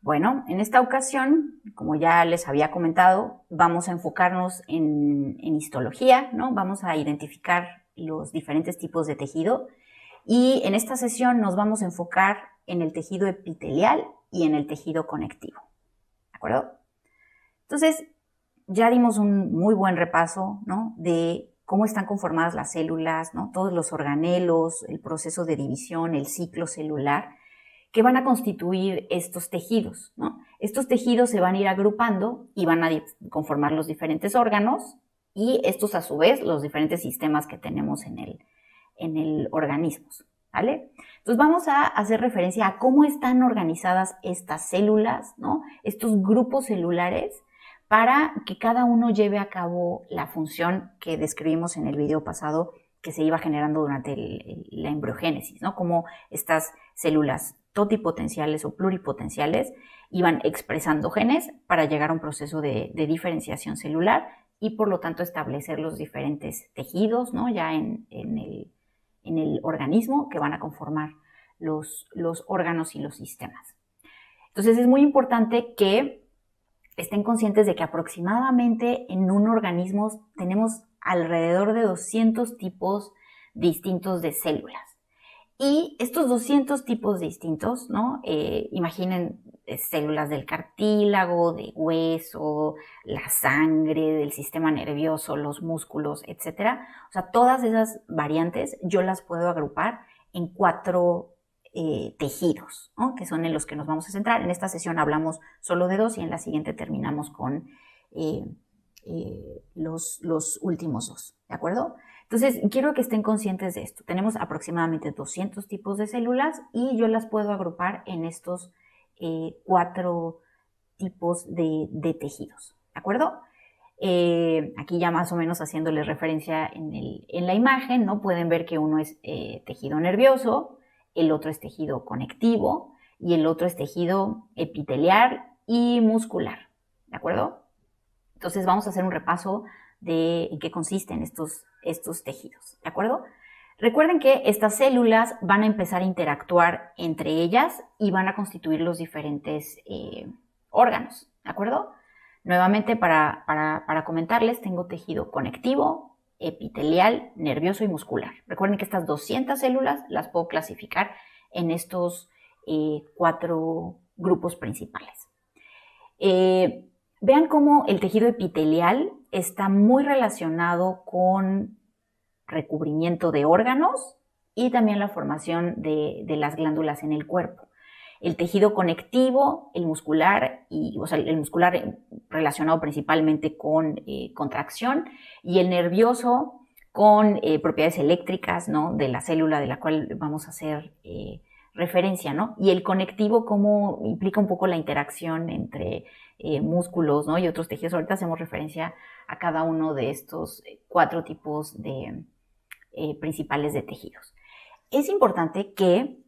Bueno, en esta ocasión, como ya les había comentado, vamos a enfocarnos en histología, ¿no? Vamos a identificar los diferentes tipos de tejido y en esta sesión nos vamos a enfocar en el tejido epitelial y en el tejido conectivo, ¿de acuerdo? Entonces, ya dimos un muy buen repaso, ¿no? De cómo están conformadas las células, ¿no? Todos los organelos, el proceso de división, el ciclo celular, que van a constituir estos tejidos, ¿no? Estos tejidos se van a ir agrupando y van a conformar los diferentes órganos y estos a su vez los diferentes sistemas que tenemos en el organismo, ¿vale? Entonces vamos a hacer referencia a cómo están organizadas estas células, ¿no? Estos grupos celulares para que cada uno lleve a cabo la función que describimos en el video pasado que se iba generando durante la embriogénesis, ¿no? Como estas células totipotenciales o pluripotenciales iban expresando genes para llegar a un proceso de diferenciación celular y por lo tanto establecer los diferentes tejidos, ¿no? Ya en el organismo que van a conformar los órganos y los sistemas. Entonces es muy importante que estén conscientes de que aproximadamente en un organismo tenemos alrededor de 200 tipos distintos de células. Y estos 200 tipos distintos, ¿no? Imaginen células del cartílago, de hueso, la sangre, del sistema nervioso, los músculos, etc. O sea, todas esas variantes yo las puedo agrupar en 4 tejidos, ¿no? Que son en los que nos vamos a centrar. En esta sesión hablamos solo de 2 y en la siguiente terminamos con los últimos 2, ¿de acuerdo? Entonces, quiero que estén conscientes de esto. Tenemos aproximadamente 200 tipos de células y yo las puedo agrupar en estos 4 tipos de tejidos, ¿de acuerdo? Aquí ya más o menos haciéndoles referencia en la imagen, ¿no? Pueden ver que uno es tejido nervioso, el otro es tejido conectivo y el otro es tejido epitelial y muscular, ¿de acuerdo? Entonces vamos a hacer un repaso de en qué consisten estos tejidos, ¿de acuerdo? Recuerden que estas células van a empezar a interactuar entre ellas y van a constituir los diferentes órganos, ¿de acuerdo? Nuevamente, para comentarles, tengo tejido conectivo, epitelial, nervioso y muscular. Recuerden que estas 200 células las puedo clasificar en estos 4 grupos principales. Vean cómo el tejido epitelial está muy relacionado con recubrimiento de órganos y también la formación de las glándulas en el cuerpo. El tejido conectivo, el muscular, el muscular relacionado principalmente con contracción y el nervioso con propiedades eléctricas, ¿no? De la célula de la cual vamos a hacer referencia, ¿no? Y el conectivo como implica un poco la interacción entre músculos, ¿no? Y otros tejidos. Ahorita hacemos referencia a cada uno de estos 4 tipos de principales de tejidos. Es importante que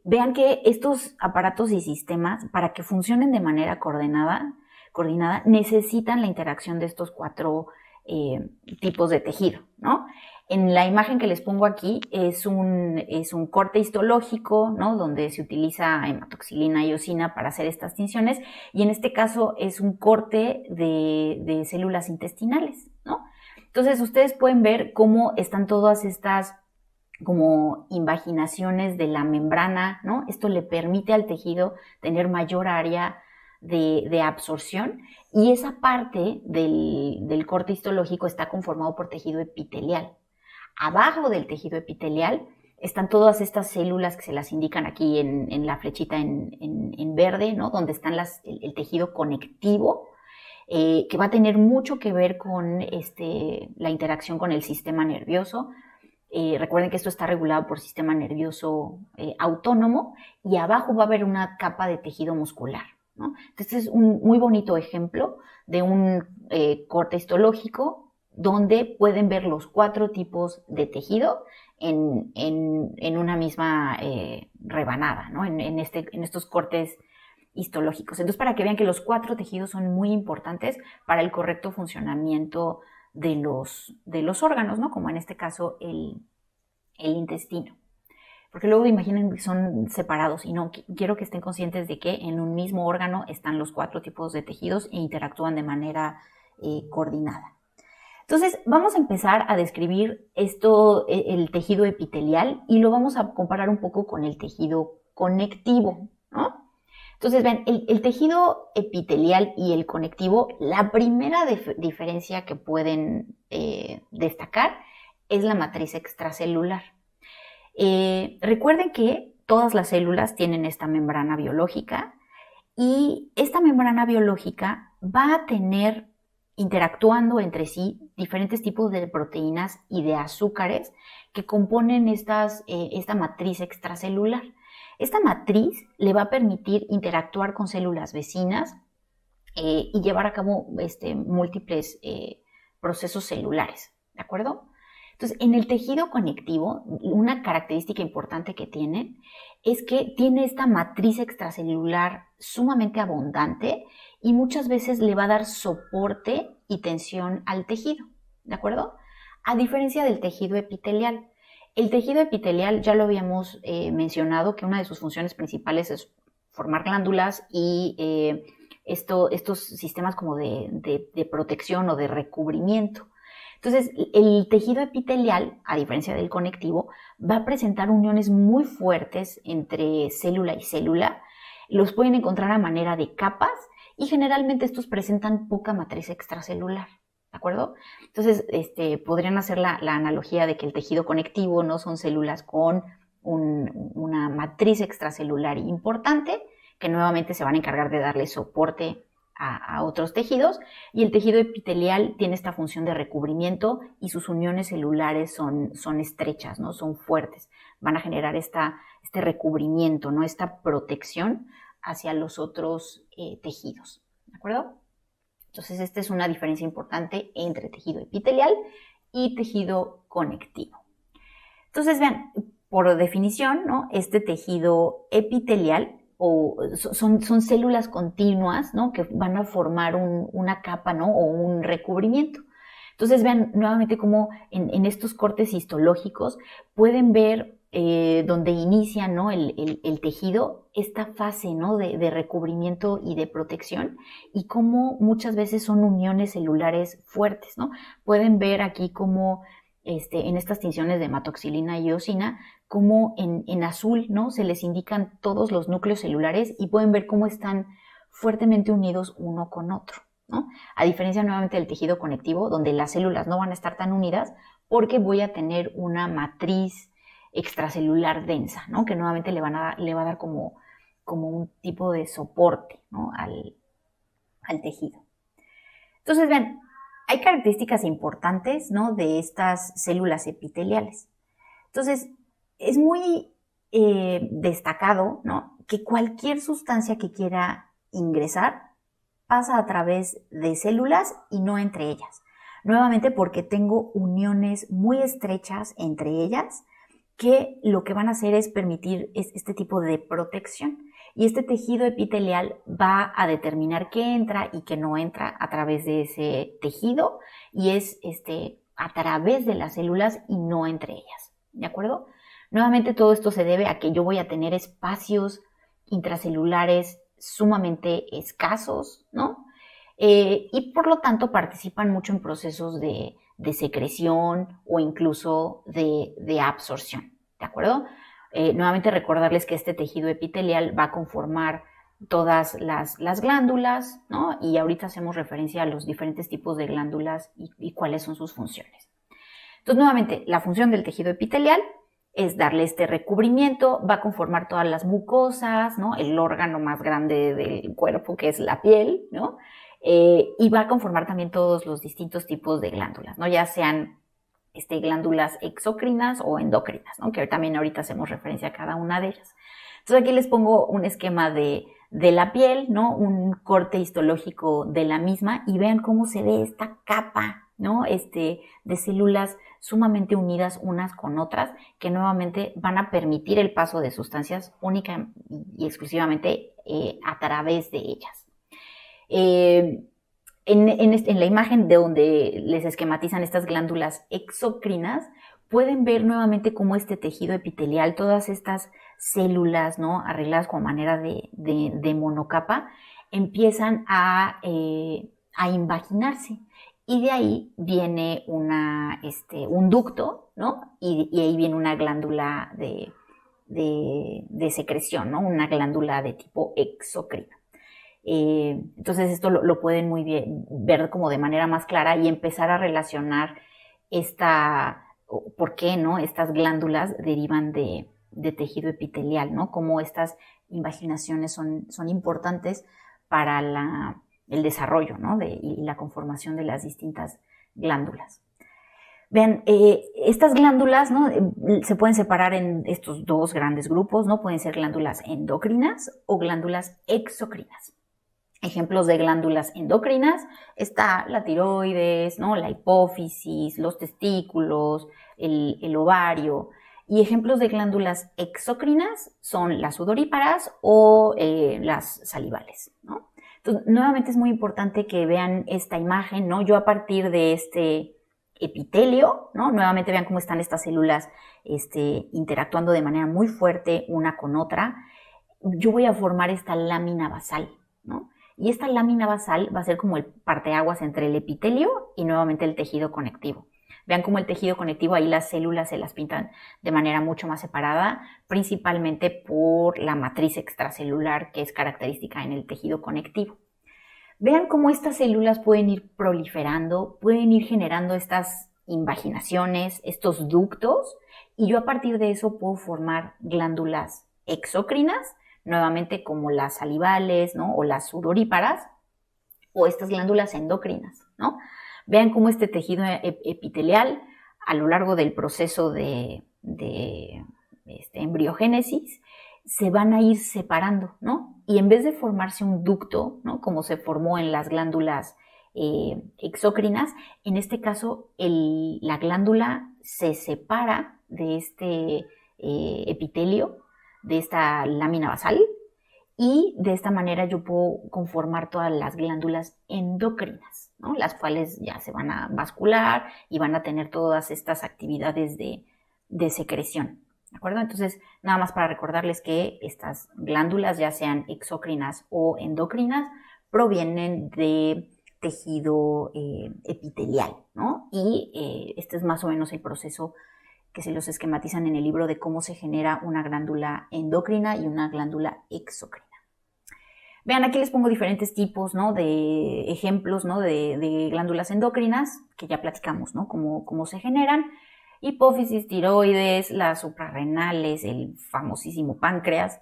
vean que estos aparatos y sistemas, para que funcionen de manera coordinada, necesitan la interacción de estos 4 tipos de tejido, ¿no? En la imagen que les pongo aquí es un corte histológico, ¿no? Donde se utiliza hematoxilina y eosina para hacer estas tinciones, y en este caso es un corte de células intestinales, ¿no? Entonces ustedes pueden ver cómo están todas estas como invaginaciones de la membrana, ¿no? Esto le permite al tejido tener mayor área de absorción y esa parte del corte histológico está conformado por tejido epitelial. Abajo del tejido epitelial están todas estas células que se las indican aquí en la flechita en verde, ¿no? Donde están el tejido conectivo, que va a tener mucho que ver con la interacción con el sistema nervioso. Recuerden que esto está regulado por sistema nervioso autónomo y abajo va a haber una capa de tejido muscular, ¿no? Este es un muy bonito ejemplo de un corte histológico donde pueden ver los 4 tipos de tejido en una misma rebanada, ¿no? En estos cortes histológicos. Entonces, para que vean que los 4 tejidos son muy importantes para el correcto funcionamiento de los órganos, ¿no? Como en este caso el intestino. Porque luego imaginen que son separados y no, quiero que estén conscientes de que en un mismo órgano están los 4 tipos de tejidos e interactúan de manera coordinada. Entonces, vamos a empezar a describir el tejido epitelial, y lo vamos a comparar un poco con el tejido conectivo, ¿no? Entonces, ven, el tejido epitelial y el conectivo, la primera diferencia que pueden destacar es la matriz extracelular. Recuerden que todas las células tienen esta membrana biológica, y esta membrana biológica va a tener, interactuando entre sí, diferentes tipos de proteínas y de azúcares que componen esta matriz extracelular. Esta matriz le va a permitir interactuar con células vecinas y llevar a cabo múltiples procesos celulares, ¿de acuerdo? Entonces, en el tejido conectivo, una característica importante que tiene es que tiene esta matriz extracelular sumamente abundante y muchas veces le va a dar soporte y tensión al tejido, ¿de acuerdo? A diferencia del tejido epitelial. El tejido epitelial ya lo habíamos mencionado, que una de sus funciones principales es formar glándulas y estos sistemas como de protección o de recubrimiento. Entonces, el tejido epitelial, a diferencia del conectivo, va a presentar uniones muy fuertes entre célula y célula. Los pueden encontrar a manera de capas y generalmente estos presentan poca matriz extracelular, ¿de acuerdo? Entonces, podrían hacer la analogía de que el tejido conectivo no son células con una matriz extracelular importante, que nuevamente se van a encargar de darle soporte a otros tejidos, y el tejido epitelial tiene esta función de recubrimiento y sus uniones celulares son estrechas, ¿no? Son fuertes, van a generar este recubrimiento, ¿no? Esta protección hacia los otros tejidos, ¿de acuerdo? Entonces, esta es una diferencia importante entre tejido epitelial y tejido conectivo. Entonces, vean, por definición, ¿no? Este tejido epitelial son células continuas, ¿no? Que van a formar una capa, ¿no? O un recubrimiento. Entonces, vean nuevamente cómo en estos cortes histológicos pueden ver donde inicia, ¿no? el tejido, esta fase, ¿no? de recubrimiento y de protección, y cómo muchas veces son uniones celulares fuertes, ¿no? Pueden ver aquí cómo en estas tinciones de hematoxilina y eosina, como en azul, ¿no? Se les indican todos los núcleos celulares y pueden ver cómo están fuertemente unidos uno con otro, ¿no? A diferencia nuevamente del tejido conectivo, donde las células no van a estar tan unidas porque voy a tener una matriz extracelular densa, ¿no? Que nuevamente le va a dar como un tipo de soporte, ¿no? al tejido. Entonces, vean, hay características importantes, ¿no? De estas células epiteliales. Entonces, es muy destacado, ¿no? Que cualquier sustancia que quiera ingresar pasa a través de células y no entre ellas. Nuevamente porque tengo uniones muy estrechas entre ellas que lo que van a hacer es permitir este tipo de protección. Y este tejido epitelial va a determinar qué entra y qué no entra a través de ese tejido, y es a través de las células y no entre ellas, ¿de acuerdo? Nuevamente todo esto se debe a que yo voy a tener espacios intracelulares sumamente escasos, ¿no? Y por lo tanto participan mucho en procesos de secreción o incluso de absorción, ¿de acuerdo? Nuevamente recordarles que este tejido epitelial va a conformar todas las glándulas, ¿no? Y ahorita hacemos referencia a los diferentes tipos de glándulas y cuáles son sus funciones. Entonces, nuevamente, la función del tejido epitelial es darle este recubrimiento, va a conformar todas las mucosas, ¿no? El órgano más grande del cuerpo, que es la piel, ¿no? Y va a conformar también todos los distintos tipos de glándulas, ¿no? Ya sean glándulas exócrinas o endocrinas, ¿no? Que también ahorita hacemos referencia a cada una de ellas. Entonces aquí les pongo un esquema de la piel, ¿no? Un corte histológico de la misma, y vean cómo se ve esta capa, ¿no? De células sumamente unidas unas con otras, que nuevamente van a permitir el paso de sustancias única y exclusivamente a través de ellas. En la imagen de donde les esquematizan estas glándulas exocrinas, pueden ver nuevamente cómo este tejido epitelial, todas estas células, ¿no?, arregladas como manera de monocapa, empiezan a invaginarse. Y de ahí viene un ducto, ¿no? Y ahí viene una glándula de secreción, ¿no? Una glándula de tipo exocrina. Entonces esto lo pueden muy bien ver como de manera más clara y empezar a relacionar por qué, ¿no?, estas glándulas derivan de tejido epitelial, ¿no? Cómo estas invaginaciones son importantes para el desarrollo, ¿no?, y la conformación de las distintas glándulas. Vean, estas glándulas, ¿no?, se pueden separar en estos dos grandes grupos, ¿no? Pueden ser glándulas endocrinas o glándulas exocrinas. Ejemplos de glándulas endocrinas está la tiroides, ¿no?, la hipófisis, los testículos, el ovario. Y ejemplos de glándulas exocrinas son las sudoríparas o las salivales, ¿no? Entonces, nuevamente es muy importante que vean esta imagen, ¿no? Yo a partir de este epitelio, ¿no?, nuevamente vean cómo están estas células interactuando de manera muy fuerte una con otra. Yo voy a formar esta lámina basal, ¿no? Y esta lámina basal va a ser como el parteaguas entre el epitelio y nuevamente el tejido conectivo. Vean cómo el tejido conectivo, ahí las células se las pintan de manera mucho más separada, principalmente por la matriz extracelular que es característica en el tejido conectivo. Vean cómo estas células pueden ir proliferando, pueden ir generando estas invaginaciones, estos ductos, y yo a partir de eso puedo formar glándulas exocrinas, nuevamente como las salivales, ¿no?, o las sudoríparas, o estas glándulas endocrinas, ¿no? Vean cómo este tejido epitelial, a lo largo del proceso de embriogénesis, se van a ir separando, ¿no? Y en vez de formarse un ducto, ¿no?, como se formó en las glándulas exócrinas, en este caso la glándula se separa de este epitelio, de esta lámina basal, y de esta manera yo puedo conformar todas las glándulas endocrinas, ¿no?, las cuales ya se van a vascular y van a tener todas estas actividades de secreción, ¿de acuerdo? Entonces, nada más para recordarles que estas glándulas, ya sean exócrinas o endocrinas, provienen de tejido epitelial, ¿no? Y este es más o menos el proceso que se los esquematizan en el libro de cómo se genera una glándula endocrina y una glándula exocrina. Vean, aquí les pongo diferentes tipos, ¿no?, de ejemplos, ¿no?, de glándulas endocrinas, que ya platicamos, ¿no?, cómo se generan. Hipófisis, tiroides, las suprarrenales, el famosísimo páncreas,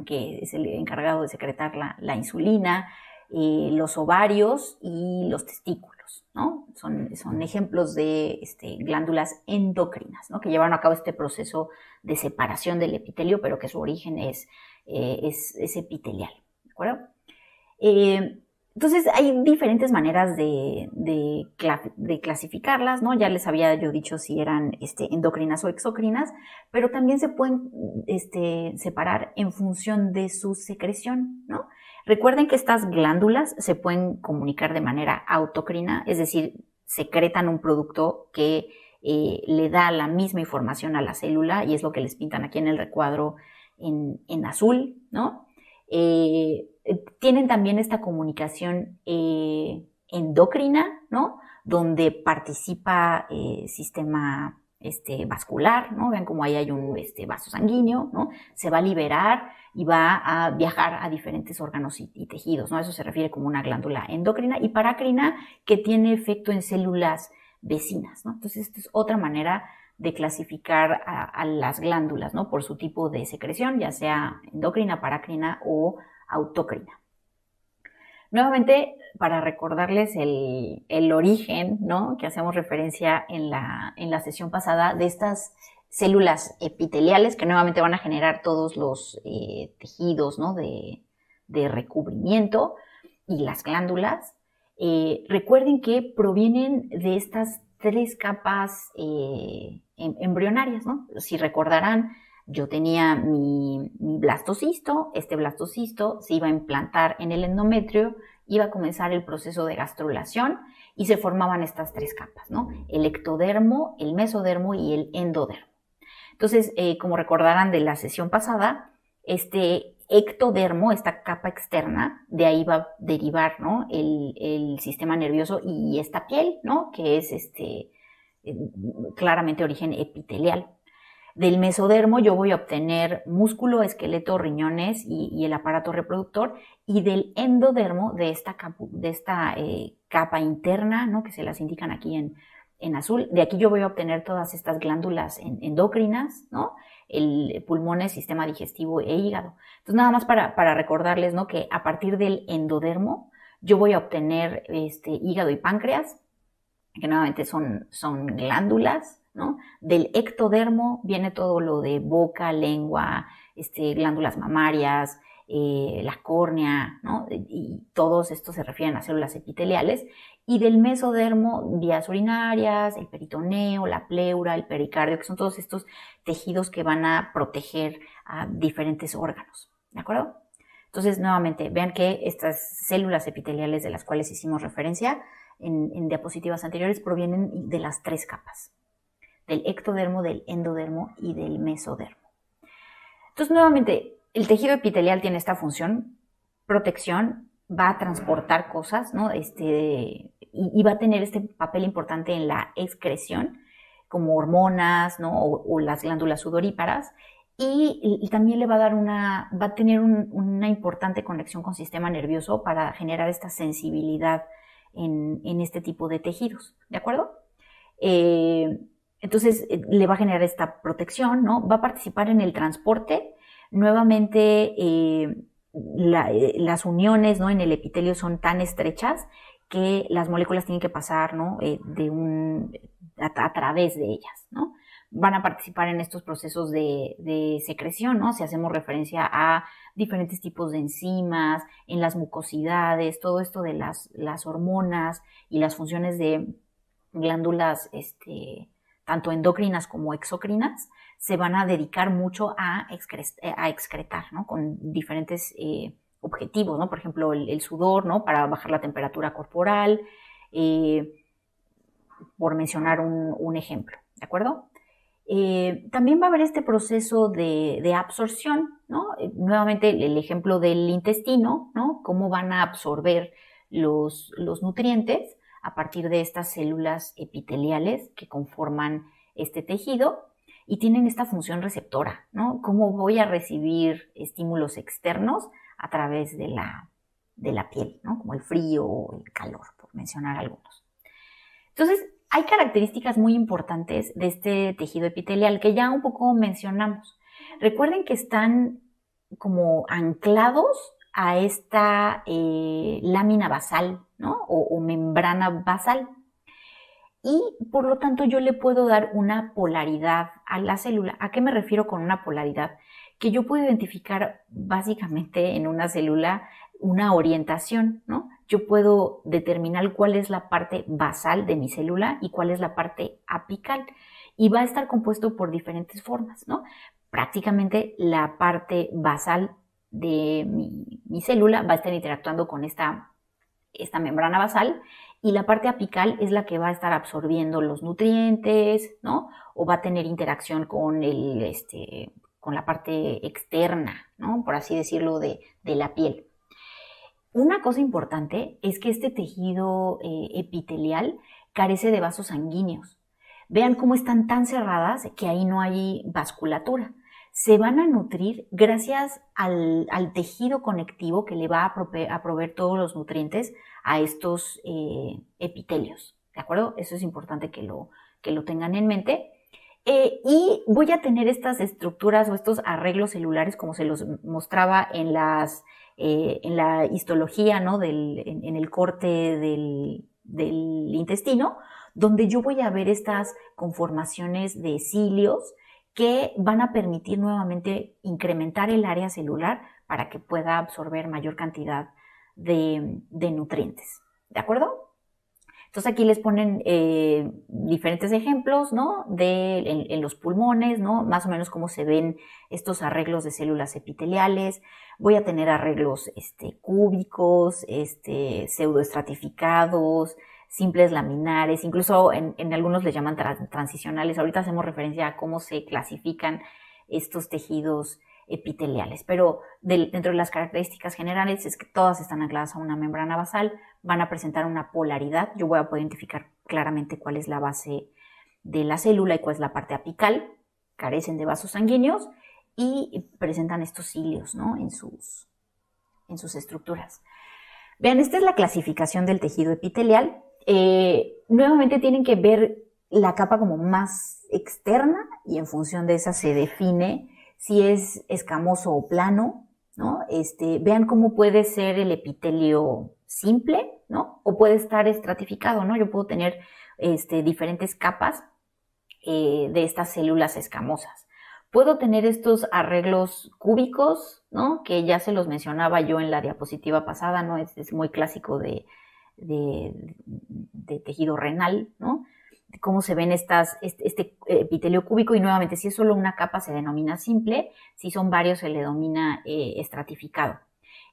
que es el encargado de secretar la insulina, los ovarios y los testículos, ¿no? Son ejemplos de glándulas endocrinas, ¿no?, que llevaron a cabo este proceso de separación del epitelio, pero que su origen es epitelial, ¿de acuerdo? Entonces hay diferentes maneras de clasificarlas, ¿no? Ya les había yo dicho si eran endocrinas o exocrinas, pero también se pueden separar en función de su secreción, ¿no? Recuerden que estas glándulas se pueden comunicar de manera autocrina, es decir, secretan un producto que le da la misma información a la célula, y es lo que les pintan aquí en el recuadro en azul, ¿no? Tienen también esta comunicación endocrina, ¿no?, donde participa sistema vascular, ¿no? Vean cómo ahí hay un vaso sanguíneo, ¿no? Se va a liberar y va a viajar a diferentes órganos y tejidos, ¿no? Eso se refiere como una glándula endocrina, y parácrina, que tiene efecto en células vecinas, ¿no? Entonces, esta es otra manera de clasificar a las glándulas, ¿no?, por su tipo de secreción, ya sea endocrina, parácrina o autócrina. Nuevamente, para recordarles el origen, ¿no?, que hacemos referencia en la sesión pasada, de estas células epiteliales que nuevamente van a generar todos los tejidos, ¿no?, de recubrimiento, y las glándulas. Recuerden que provienen de estas 3 capas embrionarias, ¿no? Si recordarán, yo tenía mi blastocisto, este blastocisto se iba a implantar en el endometrio iba a comenzar el proceso de gastrulación y se formaban estas 3 capas, ¿no? El ectodermo, el mesodermo y el endodermo. Entonces, como recordarán de la sesión pasada, este ectodermo, esta capa externa, de ahí va a derivar, ¿no? el sistema nervioso y esta piel, ¿no? Que es claramente origen epitelial. Del mesodermo yo voy a obtener músculo, esqueleto, riñones y el aparato reproductor, y del endodermo, de esta capa interna, ¿no? Que se las indican aquí en azul, de aquí yo voy a obtener todas estas glándulas endocrinas, ¿no? El pulmones, sistema digestivo e hígado. Entonces, nada más para recordarles, ¿no? Que a partir del endodermo yo voy a obtener hígado y páncreas, que nuevamente son glándulas, ¿no? Del ectodermo viene todo lo de boca, lengua, glándulas mamarias, la córnea, ¿no? Y todos estos se refieren a células epiteliales. Y del mesodermo, vías urinarias, el peritoneo, la pleura, el pericardio, que son todos estos tejidos que van a proteger a diferentes órganos, ¿de acuerdo? Entonces, nuevamente, vean que estas células epiteliales de las cuales hicimos referencia en diapositivas anteriores provienen de las 3 capas, del ectodermo, del endodermo y del mesodermo. Entonces, nuevamente, el tejido epitelial tiene esta función, protección, va a transportar cosas, ¿no? Y va a tener este papel importante en la excreción, como hormonas, ¿no? O las glándulas sudoríparas, y también le va a dar va a tener una importante conexión con el sistema nervioso para generar esta sensibilidad en este tipo de tejidos, ¿de acuerdo? Entonces le va a generar esta protección, ¿no? Va a participar en el transporte. Nuevamente, las uniones, ¿no? En el epitelio son tan estrechas que las moléculas tienen que pasar, ¿no? A través de ellas, ¿no? Van a participar en estos procesos de secreción, ¿no? Si hacemos referencia a diferentes tipos de enzimas, en las mucosidades, todo esto de las hormonas y las funciones de glándulas tanto endocrinas como exocrinas, se van a dedicar mucho a excretar, ¿no? Con diferentes objetivos, ¿no? Por ejemplo, el sudor, ¿no? Para bajar la temperatura corporal, por mencionar un ejemplo, ¿de acuerdo? También va a haber este proceso de absorción, ¿no? Nuevamente el ejemplo del intestino, ¿no? Cómo van a absorber los nutrientes a partir de estas células epiteliales que conforman este tejido y tienen esta función receptora, ¿no? Cómo voy a recibir estímulos externos a través de la piel, ¿no? Como el frío o el calor, por mencionar algunos. Entonces, hay características muy importantes de este tejido epitelial que ya un poco mencionamos. Recuerden que están como anclados a esta lámina basal, ¿no? O membrana basal. Y por lo tanto yo le puedo dar una polaridad a la célula. ¿A qué me refiero con una polaridad? Que yo puedo identificar básicamente en una célula una orientación, ¿no? Yo puedo determinar cuál es la parte basal de mi célula y cuál es la parte apical. Y va a estar compuesto por diferentes formas, ¿no? Prácticamente la parte basal de mi célula va a estar interactuando con esta membrana basal, y la parte apical es la que va a estar absorbiendo los nutrientes, ¿no? O va a tener interacción con con la parte externa, ¿no? Por así decirlo, de la piel. Una cosa importante es que este tejido epitelial carece de vasos sanguíneos. Vean cómo están tan cerradas que ahí no hay vasculatura. Se van a nutrir gracias al tejido conectivo que le va a proveer todos los nutrientes a estos epitelios, ¿de acuerdo? Eso es importante que lo tengan en mente. Y voy a tener estas estructuras o estos arreglos celulares como se los mostraba en la histología, ¿no? En el corte del intestino, donde yo voy a ver estas conformaciones de cilios que van a permitir nuevamente incrementar el área celular para que pueda absorber mayor cantidad de nutrientes, ¿de acuerdo? Entonces aquí les ponen diferentes ejemplos, ¿no? En los pulmones, ¿no? Más o menos cómo se ven estos arreglos de células epiteliales. Voy a tener arreglos cúbicos, pseudoestratificados, simples laminares, incluso en algunos les llaman transicionales. Ahorita hacemos referencia a cómo se clasifican estos tejidos epiteliales, pero dentro de las características generales es que todas están ancladas a una membrana basal, van a presentar una polaridad. Yo voy a poder identificar claramente cuál es la base de la célula y cuál es la parte apical. Carecen de vasos sanguíneos y presentan estos cilios, ¿no? en sus estructuras. Vean, esta es la clasificación del tejido epitelial. Nuevamente tienen que ver la capa como más externa y en función de esa se define si es escamoso o plano, ¿no? Vean cómo puede ser el epitelio simple, ¿no? O puede estar estratificado, ¿no? Yo puedo tener diferentes capas de estas células escamosas. Puedo tener estos arreglos cúbicos, ¿no? Que ya se los mencionaba yo en la diapositiva pasada, ¿no? Es muy clásico de tejido renal, ¿no? Cómo se ven este epitelio cúbico, y nuevamente si es solo una capa se denomina simple, si son varios se le denomina estratificado.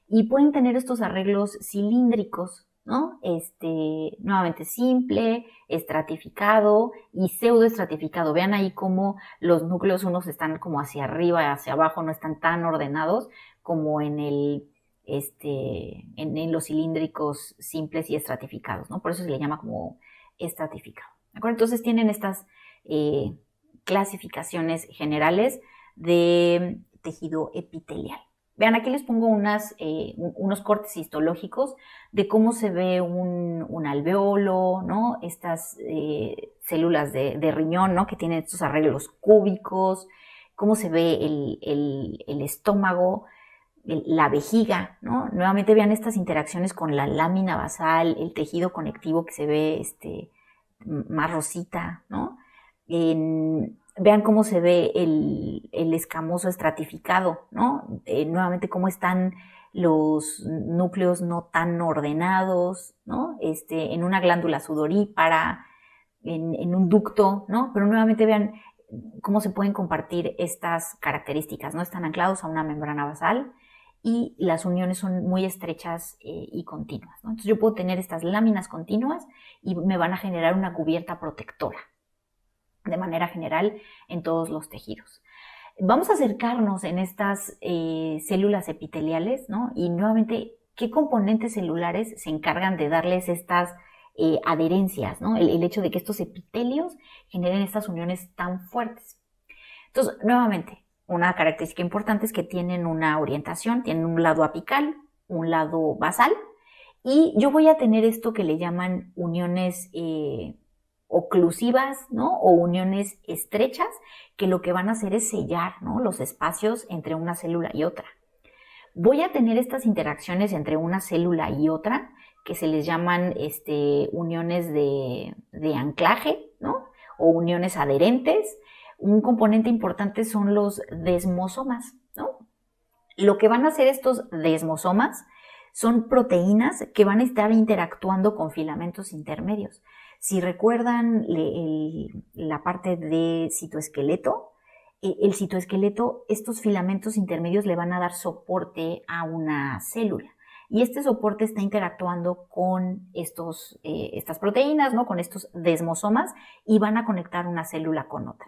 Y pueden tener estos arreglos cilíndricos, ¿no? Nuevamente simple, estratificado y pseudoestratificado. Vean ahí cómo los núcleos unos están como hacia arriba, hacia abajo, no están tan ordenados como en los cilíndricos simples y estratificados, ¿no? Por eso se le llama como estratificado. ¿De acuerdo? Entonces tienen estas clasificaciones generales de tejido epitelial. Vean, aquí les pongo unos cortes histológicos de cómo se ve un alveolo, ¿no? Estas células de riñón, ¿no? Que tienen estos arreglos cúbicos, cómo se ve el estómago, la vejiga, ¿no? Nuevamente vean estas interacciones con la lámina basal, el tejido conectivo que se ve más rosita, ¿no? Vean cómo se ve el escamoso estratificado, ¿no? Nuevamente cómo están los núcleos no tan ordenados, ¿no? En una glándula sudorípara, en un ducto, ¿no? Pero nuevamente vean cómo se pueden compartir estas características, ¿no? Están anclados a una membrana basal y las uniones son muy estrechas y continuas, ¿no? Entonces yo puedo tener estas láminas continuas y me van a generar una cubierta protectora de manera general en todos los tejidos. Vamos a acercarnos en estas células epiteliales, ¿no? Y nuevamente, ¿qué componentes celulares se encargan de darles estas adherencias, ¿no? El hecho de que estos epitelios generen estas uniones tan fuertes. Entonces, nuevamente, una característica importante es que tienen una orientación, tienen un lado apical, un lado basal, y yo voy a tener esto que le llaman uniones oclusivas, ¿no? O uniones estrechas, que lo que van a hacer es sellar, ¿no? Los espacios entre una célula y otra. Voy a tener estas interacciones entre una célula y otra, que se les llaman uniones de anclaje, ¿no? O uniones adherentes. Un componente importante son los desmosomas, ¿no? Lo que van a hacer estos desmosomas son proteínas que van a estar interactuando con filamentos intermedios. Si recuerdan la parte de citoesqueleto, el citoesqueleto, estos filamentos intermedios le van a dar soporte a una célula. Y este soporte está interactuando con estas proteínas, ¿no? Con estos desmosomas, y van a conectar una célula con otra.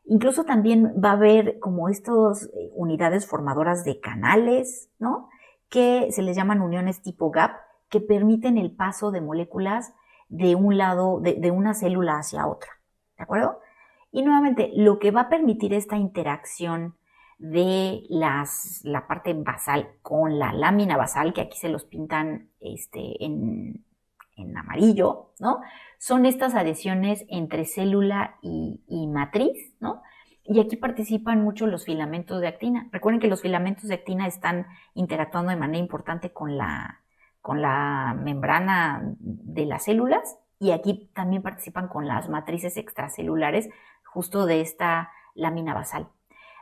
Incluso también va a haber como estas unidades formadoras de canales, ¿no? Que se les llaman uniones tipo gap, que permiten el paso de moléculas de un lado, de una célula hacia otra, ¿de acuerdo? Y nuevamente, lo que va a permitir esta interacción de la parte basal con la lámina basal, que aquí se los pintan en amarillo, ¿no? Son estas adhesiones entre célula y matriz, ¿no? Y aquí participan mucho los filamentos de actina. Recuerden que los filamentos de actina están interactuando de manera importante con la membrana de las células, y aquí también participan con las matrices extracelulares justo de esta lámina basal.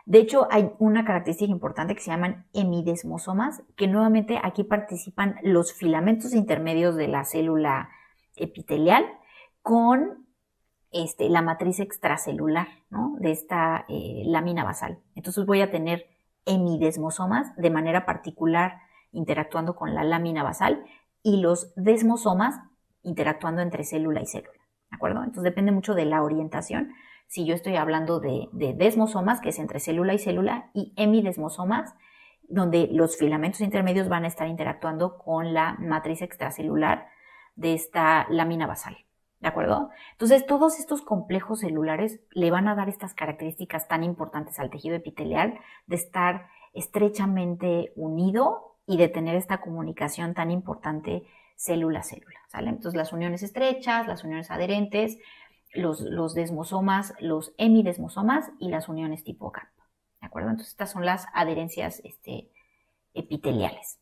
De hecho, hay una característica importante que se llaman hemidesmosomas, que nuevamente aquí participan los filamentos intermedios de la célula epitelial con la matriz extracelular, ¿no? De esta lámina basal. Entonces voy a tener hemidesmosomas de manera particular interactuando con la lámina basal y los desmosomas interactuando entre célula y célula, ¿de acuerdo? Entonces depende mucho de la orientación. Si yo estoy hablando de desmosomas, que es entre célula y célula, y hemidesmosomas, donde los filamentos intermedios van a estar interactuando con la matriz extracelular de esta lámina basal, ¿de acuerdo? Entonces, todos estos complejos celulares le van a dar estas características tan importantes al tejido epitelial de estar estrechamente unido y de tener esta comunicación tan importante célula a célula, ¿sale? Entonces, las uniones estrechas, las uniones adherentes, los desmosomas, los hemidesmosomas y las uniones tipo gap, ¿de acuerdo? Entonces, estas son las adherencias epiteliales.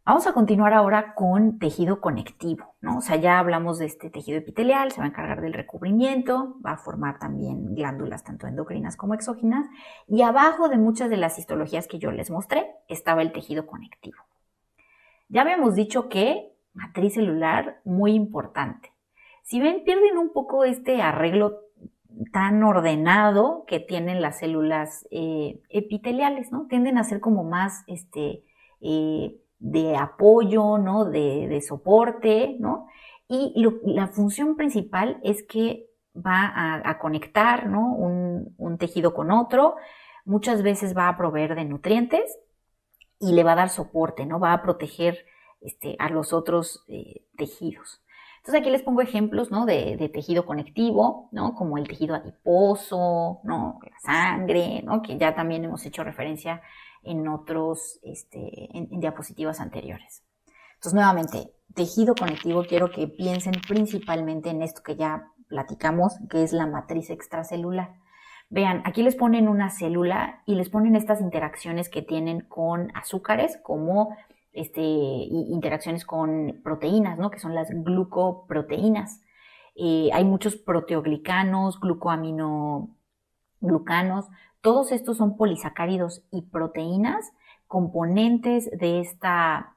Vamos a continuar ahora con tejido conectivo, ¿no? O sea, ya hablamos de este tejido epitelial, se va a encargar del recubrimiento, va a formar también glándulas tanto endocrinas como exógenas, y abajo de muchas de las histologías que yo les mostré estaba el tejido conectivo. Ya habíamos dicho que matriz celular muy importante. Si ven, pierden un poco este arreglo tan ordenado que tienen las células epiteliales, ¿no? Tienden a ser como más de apoyo, ¿no? De soporte, ¿no? Y la función principal es que va a conectar, ¿no? un tejido con otro, muchas veces va a proveer de nutrientes y le va a dar soporte, ¿no? Va a proteger a los otros tejidos. Entonces aquí les pongo ejemplos, ¿no? de tejido conectivo, ¿no? Como el tejido adiposo, ¿no? La sangre, ¿no? Que ya también hemos hecho referencia en otros, en diapositivas anteriores. Entonces, nuevamente, tejido conectivo, quiero que piensen principalmente en esto que ya platicamos, que es la matriz extracelular. Vean, aquí les ponen una célula y les ponen estas interacciones que tienen con azúcares, como interacciones con proteínas, ¿no? Que son las glucoproteínas. Hay muchos proteoglicanos, glucoaminoglucanos. Todos estos son polisacáridos y proteínas, componentes de esta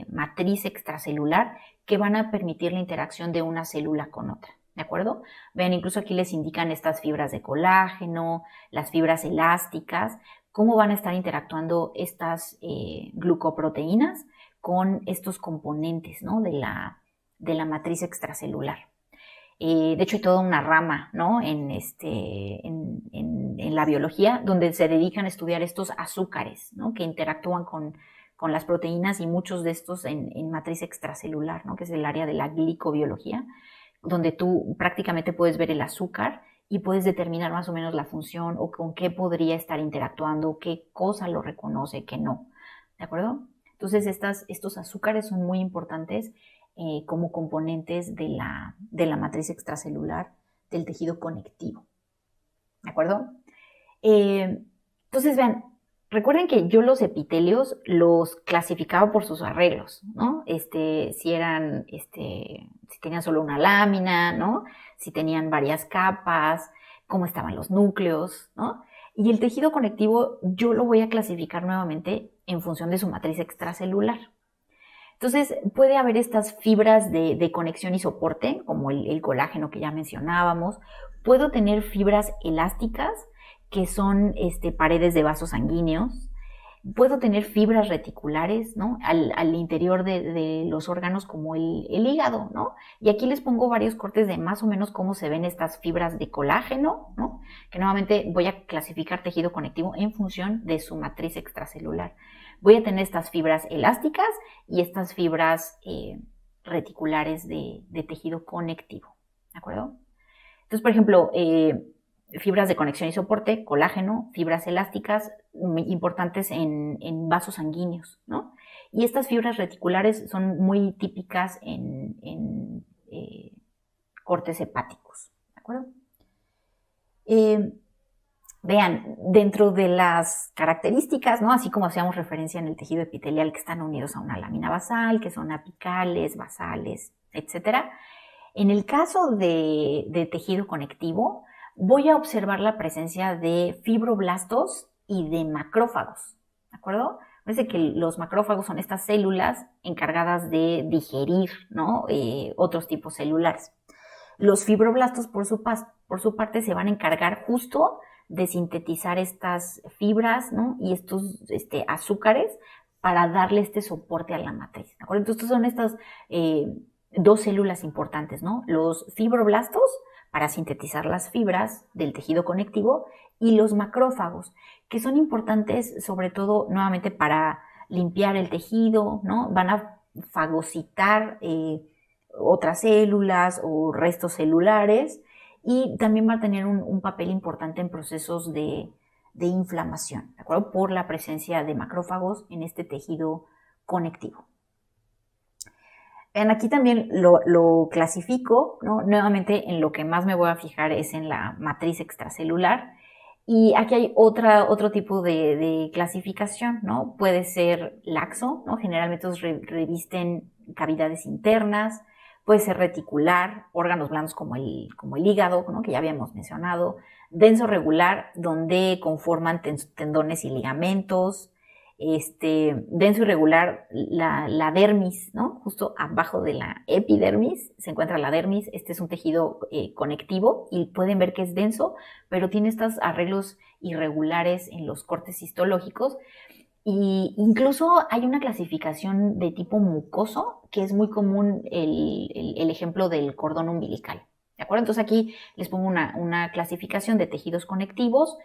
matriz extracelular que van a permitir la interacción de una célula con otra, ¿de acuerdo? Vean, incluso aquí les indican estas fibras de colágeno, las fibras elásticas, cómo van a estar interactuando estas glucoproteínas con estos componentes, ¿no? de la matriz extracelular. De hecho, hay toda una rama, ¿no? en la biología donde se dedican a estudiar estos azúcares, ¿no? Que interactúan con las proteínas, y muchos de estos en matriz extracelular, ¿no? Que es el área de la glicobiología, donde tú prácticamente puedes ver el azúcar y puedes determinar más o menos la función o con qué podría estar interactuando, qué cosa lo reconoce, qué no, ¿de acuerdo? Entonces, estos azúcares son muy importantes como componentes de la matriz extracelular del tejido conectivo, ¿de acuerdo? Entonces, vean, recuerden que yo los epitelios los clasificaba por sus arreglos, ¿no? Si tenían solo una lámina, ¿no? Si tenían varias capas, cómo estaban los núcleos, ¿no? Y el tejido conectivo yo lo voy a clasificar nuevamente en función de su matriz extracelular. Entonces, puede haber estas fibras de conexión y soporte, como el colágeno que ya mencionábamos. Puedo tener fibras elásticas, que son paredes de vasos sanguíneos. Puedo tener fibras reticulares, ¿no? Al interior de los órganos, como el hígado, ¿no? Y aquí les pongo varios cortes de más o menos cómo se ven estas fibras de colágeno, ¿no? Que nuevamente voy a clasificar tejido conectivo en función de su matriz extracelular. Voy a tener estas fibras elásticas y estas fibras reticulares de tejido conectivo, ¿de acuerdo? Entonces, por ejemplo, fibras de conexión y soporte, colágeno, fibras elásticas, importantes en vasos sanguíneos, ¿no? Y estas fibras reticulares son muy típicas en cortes hepáticos, ¿de acuerdo? Vean, dentro de las características, ¿no? Así como hacíamos referencia en el tejido epitelial, que están unidos a una lámina basal, que son apicales, basales, etc. En el caso de tejido conectivo, voy a observar la presencia de fibroblastos y de macrófagos, ¿de acuerdo? Parece que los macrófagos son estas células encargadas de digerir, ¿no? Otros tipos celulares. Los fibroblastos, por su parte, se van a encargar justo de sintetizar estas fibras, ¿no? Y estos azúcares para darle este soporte a la matriz, ¿de acuerdo? Entonces, son estas dos células importantes, ¿no? Los fibroblastos para sintetizar las fibras del tejido conectivo y los macrófagos, que son importantes sobre todo nuevamente para limpiar el tejido, ¿no? Van a fagocitar otras células o restos celulares y también va a tener un papel importante en procesos de inflamación, ¿de acuerdo? Por la presencia de macrófagos en este tejido conectivo. Aquí también lo clasifico, ¿no? Nuevamente en lo que más me voy a fijar es en la matriz extracelular. Y aquí hay otro tipo de clasificación, ¿no? Puede ser laxo, ¿no? Generalmente revisten cavidades internas, puede ser reticular, órganos blandos como el hígado, ¿no? Que ya habíamos mencionado, denso regular, donde conforman tendones y ligamentos, denso irregular, la dermis, ¿no? Justo abajo de la epidermis se encuentra la dermis. Este es un tejido conectivo y pueden ver que es denso, pero tiene estos arreglos irregulares en los cortes histológicos. Y incluso hay una clasificación de tipo mucoso, que es muy común el ejemplo del cordón umbilical. ¿De acuerdo? Entonces aquí les pongo una clasificación de tejidos conectivos,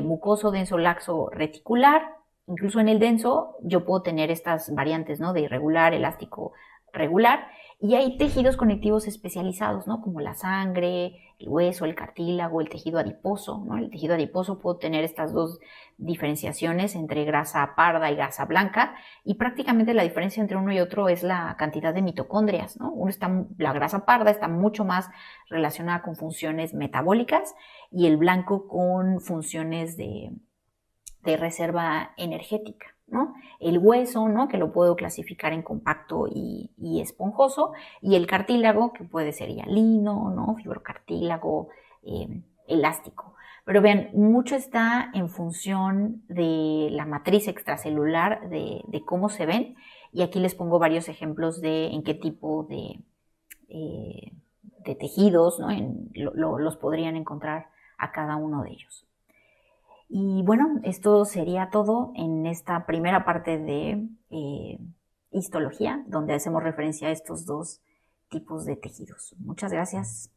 mucoso, denso, laxo, reticular. Incluso en el denso yo puedo tener estas variantes, ¿no? De irregular, elástico, regular. Y hay tejidos conectivos especializados, ¿no? Como la sangre, el hueso, el cartílago, el tejido adiposo, ¿no? El tejido adiposo puedo tener estas dos diferenciaciones entre grasa parda y grasa blanca, y prácticamente la diferencia entre uno y otro es la cantidad de mitocondrias, ¿no? La grasa parda está mucho más relacionada con funciones metabólicas y el blanco con funciones de reserva energética, ¿no? El hueso, ¿no? Que lo puedo clasificar en compacto y esponjoso, y el cartílago, que puede ser hialino, ¿no? Fibrocartílago, elástico. Pero vean, mucho está en función de la matriz extracelular, de cómo se ven, y aquí les pongo varios ejemplos de en qué tipo de tejidos, ¿no? Los podrían encontrar a cada uno de ellos. Y bueno, esto sería todo en esta primera parte de histología, donde hacemos referencia a estos dos tipos de tejidos. Muchas gracias.